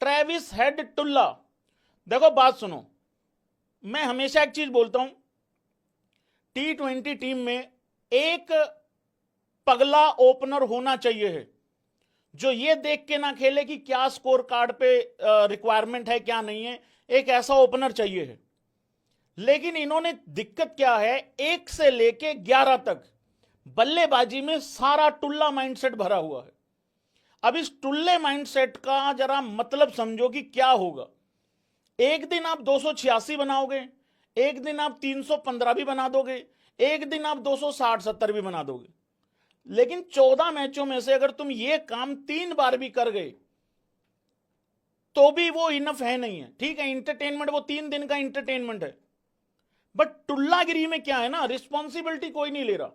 Travis head टुल्ला। देखो बात सुनो, मैं हमेशा एक चीज बोलता हूं, T20 टीम में एक पगला ओपनर होना चाहिए है, जो ये देख के ना खेले कि क्या स्कोर कार्ड पे रिक्वायरमेंट है क्या नहीं है। एक ऐसा ओपनर चाहिए है। लेकिन इन्होंने दिक्कत क्या है, 1 से लेके 11 तक बल्लेबाजी में सारा टुल्ला माइंडसेट भरा हुआ है। अब इस टुल्ले माइंडसेट का जरा मतलब समझो कि क्या होगा। एक दिन आप 286 बनाओगे, एक दिन आप 315 भी बना दोगे, एक दिन आप 260-70 भी बना दोगे, लेकिन 14 मैचों में से अगर तुम ये काम 3 बार भी कर गए तो भी वो इनफ है नहीं है। ठीक है, इंटरटेनमेंट वो 3 दिन का इंटरटेनमेंट है, बट टुल्लागिरी में क्या है ना, रिस्पॉन्सिबिलिटी कोई नहीं ले रहा,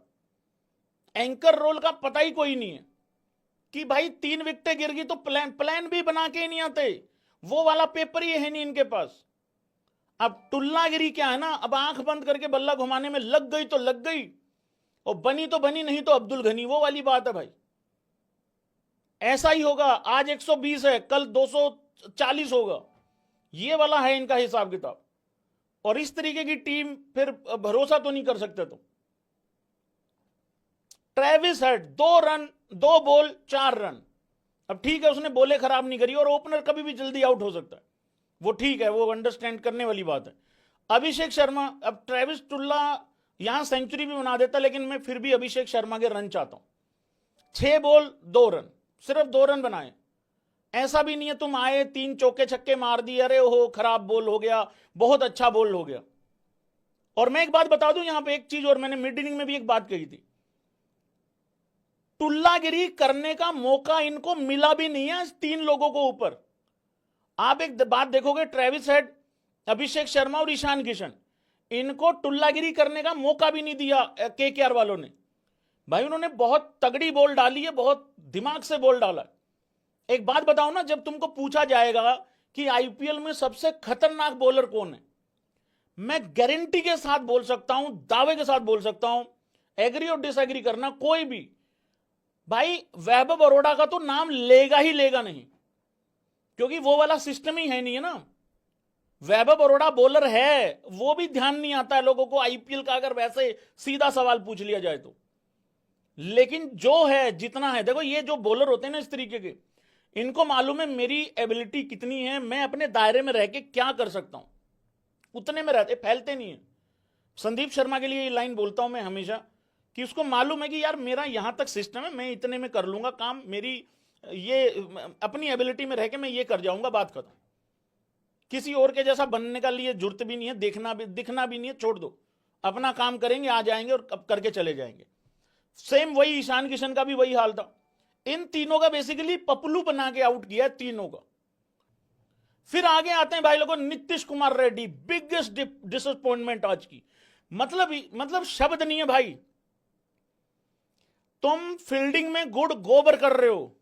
एंकर रोल का पता ही कोई नहीं है कि भाई 3 विकेटें गिर गई तो प्लान भी बना के नहीं आते, वो वाला पेपर ही है नहीं इनके पास। अब टुल्लागिरी क्या है ना, अब आंख बंद करके बल्ला घुमाने में लग गई तो लग गई, और बनी तो बनी, नहीं तो अब्दुल घनी, वो वाली बात है भाई। ऐसा ही होगा, आज 120 है, कल 240 होगा, ये वाला है इनका हिसाब किताब। और इस तरीके की टीम फिर भरोसा तो नहीं कर सकते। तो Travis head 2 run 2 ball 4 run. अब ठीक है, उसने बोले खराब नहीं करी, और ओपनर कभी भी जल्दी आउट हो सकता है, वो ठीक है, वो अंडरस्टैंड करने वाली बात है। अभिषेक शर्मा, अब ट्रेविस टुल्ला यहां सेंचुरी भी बना देता, लेकिन मैं फिर भी अभिषेक शर्मा के रन चाहता हूं। 6 बॉल 2 रन, सिर्फ 2 रन बनाए। ऐसा भी नहीं है तुम आए 3 चौके छक्के मार दिए, अरे हो खराब बॉल हो गया, बहुत अच्छा बॉल हो गया। और मैं एक बात बता दूं यहां पे एक चीज, और मैंने मिड इनिंग में भी एक बात कही थी, टुल्लागिरी करने का मौका इनको मिला भी नहीं है 3 लोगों को ऊपर। आप एक बात देखोगे, ट्रेविस हेड, अभिषेक शर्मा और ईशान किशन, इनको टुल्लागिरी करने का मौका भी नहीं दिया केकेआर वालों ने। भाई उन्होंने बहुत तगड़ी बॉल डाली है, बहुत दिमाग से बॉल डाला। एक बात बताओ ना, जब तुमको पूछा जाएगा कि आईपीएल में सबसे खतरनाक बॉलर कौन है, मैं गारंटी के साथ बोल सकता हूं, दावे के साथ बोल सकता हूं, एग्री और डिसएग्री करना कोई भी, भाई वैभव अरोड़ा का तो नाम लेगा ही लेगा नहीं, क्योंकि वो वाला सिस्टम ही है नहीं है ना। वैभव अरोड़ा बॉलर है, वो भी ध्यान नहीं आता है लोगों को आईपीएल का, अगर वैसे सीधा सवाल पूछ लिया जाए तो। लेकिन जो है जितना है, देखो ये जो बॉलर होते हैं ना इस तरीके के, इनको मालूम है मेरी एबिलिटी कितनी है, मैं अपने दायरे में रह के क्या कर सकता हूं, उतने में रहते, फैलते नहीं है। संदीप शर्मा के लिए ये लाइन बोलता हूं मैं हमेशा, कि उसको मालूम है कि यार मेरा यहां तक सिस्टम है, मैं इतने में कर लूंगा काम, मेरी ये अपनी एबिलिटी में रह के मैं ये कर जाऊंगा, बात खत्म। किसी और के जैसा बनने का लिए जरूरत भी नहीं है, देखना भी दिखना भी नहीं है, छोड़ दो, अपना काम करेंगे, आ जाएंगे और करके चले जाएंगे। सेम वही ईशान किशन का भी वही हाल था। इन तीनों का बेसिकली पपलू बना के आउट किया है तीनों का। फिर आगे आते हैं भाई लोगों, नीतीश कुमार रेड्डी, बिगेस्ट डिसअपॉइंटमेंट आज की, मतलब शब्द नहीं है भाई। तुम फील्डिंग में गुड़ गोबर कर रहे हो,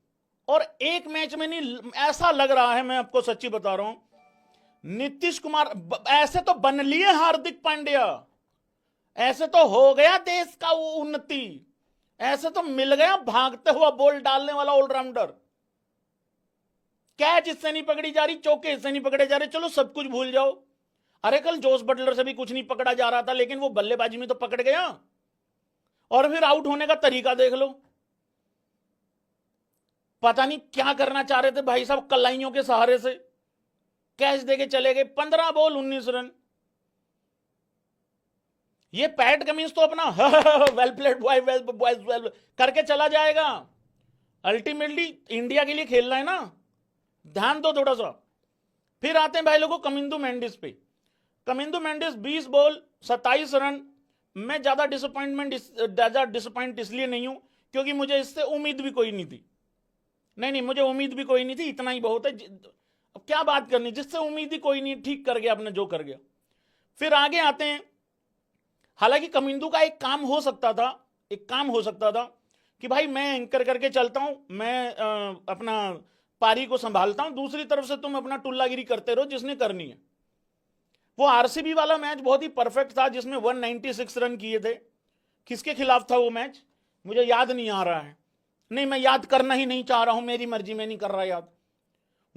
और एक मैच में नहीं, ऐसा लग रहा है, मैं आपको सच्ची बता रहा हूं, नीतीश कुमार ऐसे तो बन लिए हार्दिक पांड्या, ऐसे तो हो गया देश का उन्नति, ऐसे तो मिल गया भागते हुआ बॉल डालने वाला ऑलराउंडर। कैच इससे नहीं पकड़ी जा रही, चौके इससे नहीं पकड़े जा रहे, चलो सब कुछ भूल जाओ। अरे कल जोस बटलर से भी कुछ नहीं पकड़ा जा रहा था, लेकिन वो बल्लेबाजी में तो पकड़ गया। और फिर आउट होने का तरीका देख लो, पता नहीं क्या करना चाह रहे थे भाई साहब, कलाइयों के सहारे से कैच देके चले गए। 15 बॉल 19 रन। ये पैट कमिंस तो अपना वेल प्लेड बॉय, वेल करके चला जाएगा, अल्टीमेटली इंडिया के लिए खेलना है ना, ध्यान दो थोड़ा सा। फिर आते हैं भाई लोगों कमिंदू मेंडिस पे। Kamindu Mendis 20 ball 27 run. मैं ज्यादा डिसअपॉइंट इसलिए नहीं हूं क्योंकि मुझे इससे उम्मीद भी कोई नहीं थी। नहीं, मुझे उम्मीद भी कोई नहीं थी, इतना ही बहुत है। अब क्या बात करनी, जिससे उम्मीद ही कोई नहीं, ठीक कर गया अपने जो कर गया। फिर आगे आते हैं, हालांकि कमिंदू का एक काम हो सकता था कि भाई मैं एंकर करके चलता हूं, मैं अपना पारी को संभालता हूं, दूसरी तरफ से तुम अपना टुल्लागिरी करते रहो जिसने करनी है। वो आरसीबी वाला मैच बहुत ही परफेक्ट था जिसमें 196 रन किए थे। किसके खिलाफ था वो मैच, मुझे याद नहीं आ रहा है, नहीं मैं याद करना ही नहीं चाह रहा हूं, मेरी मर्जी में नहीं कर रहा याद।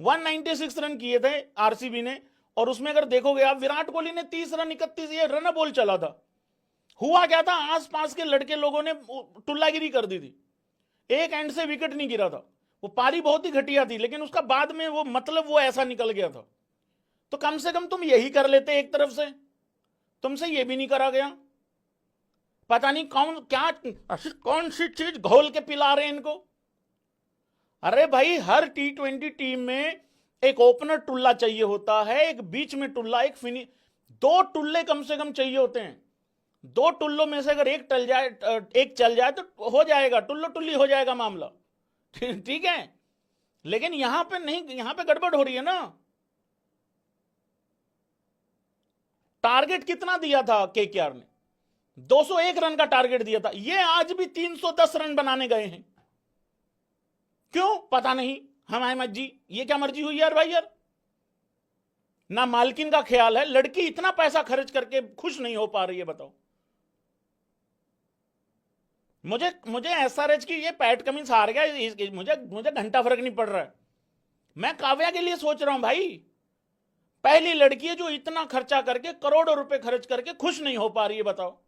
196 रन किए थे आरसीबी ने, और उसमें अगर देखोगे आप, विराट कोहली ने 30 रन 31 ये रन बॉल चला था। हुआ क्या था, आसपास के लड़के लोगों ने टुल्लागिरी कर दी थी, एक एंड से विकेट नहीं गिरा था, वो पारी बहुत ही घटिया थी, लेकिन उसका बाद में वो मतलब वो ऐसा निकल गया था। तो कम से कम तुम यही कर लेते, एक तरफ से तुमसे ये भी नहीं करा गया। पता नहीं कौन सी चीज घोल के पिला रहे हैं इनको। अरे भाई, हर T20 टीम में एक ओपनर टुल्ला चाहिए होता है, एक बीच में टुल्ला, एक फिनिश, 2 टुल्ले कम से कम चाहिए होते हैं। 2 टुल्लों में से अगर एक चल जाए तो हो जाएगा, टुल्लो टुल्ली हो जाएगा मामला। ठीक है, लेकिन यहां पे नहीं, यहां पे गड़बड़ हो रही है ना। टारगेट कितना दिया था केकेआर ने, 201 रन का टारगेट दिया था, ये आज भी 310 रन बनाने गए हैं। क्यों, पता नहीं, हमारी मर्जी, ये क्या मर्जी हुई यार भाई यार। ना मालकिन का ख्याल है, लड़की इतना पैसा खर्च करके खुश नहीं हो पा रही है, बताओ। मुझे एसआरएच की ये पैट कमिंस हार गया, मुझे घंटा फर्क नहीं पड़ रहा है। मैं काव्या के लिए सोच रहा हूं भाई, पहली लड़की है जो इतना खर्चा करके, करोड़ों रुपए खर्च करके खुश नहीं हो पा रही है, बताओ।